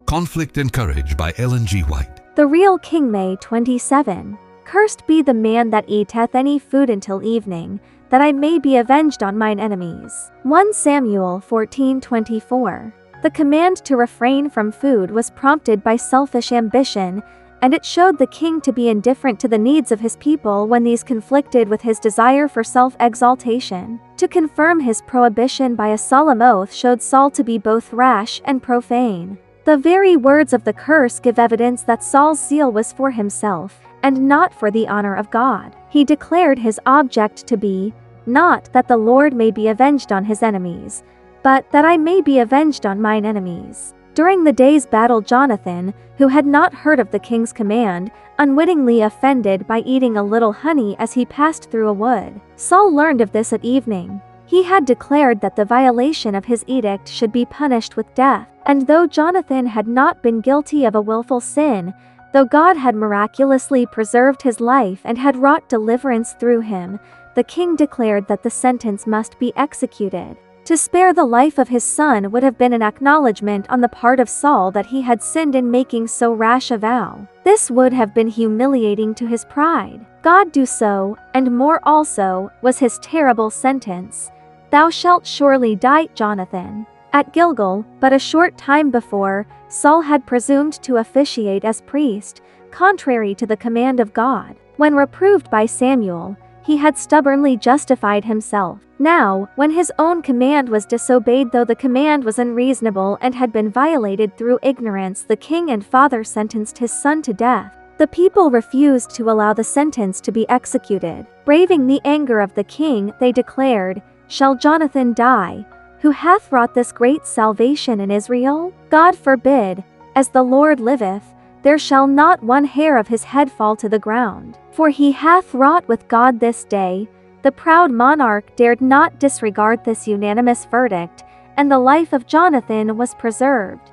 Conflict and Courage by Ellen G. White. The Real King, May 27. Cursed be the man that eateth any food until evening, that I may be avenged on mine enemies. 1 Samuel 14:24. The command to refrain from food was prompted by selfish ambition, and it showed the king to be indifferent to the needs of his people when these conflicted with his desire for self-exaltation. To confirm his prohibition by a solemn oath showed Saul to be both rash and profane. The very words of the curse give evidence that Saul's zeal was for himself, and not for the honor of God. He declared his object to be, not that the Lord may be avenged on his enemies, but that I may be avenged on mine enemies. During the day's battle, Jonathan, who had not heard of the king's command, unwittingly offended by eating a little honey as he passed through a wood. Saul learned of this at evening. He had declared that the violation of his edict should be punished with death, and though Jonathan had not been guilty of a willful sin, though God had miraculously preserved his life and had wrought deliverance through him, the king declared that the sentence must be executed. To spare the life of his son would have been an acknowledgement on the part of Saul that he had sinned in making so rash a vow. This would have been humiliating to his pride. God do so, and more also, was his terrible sentence. Thou shalt surely die, Jonathan. At Gilgal, but a short time before, Saul had presumed to officiate as priest, contrary to the command of God. When reproved by Samuel, he had stubbornly justified himself. Now, when his own command was disobeyed, though the command was unreasonable and had been violated through ignorance, the king and father sentenced his son to death. The people refused to allow the sentence to be executed. Braving the anger of the king, they declared, "Shall Jonathan die, who hath wrought this great salvation in Israel? God forbid, as the Lord liveth, there shall not one hair of his head fall to the ground. For he hath wrought with God this day." The proud monarch dared not disregard this unanimous verdict, and the life of Jonathan was preserved.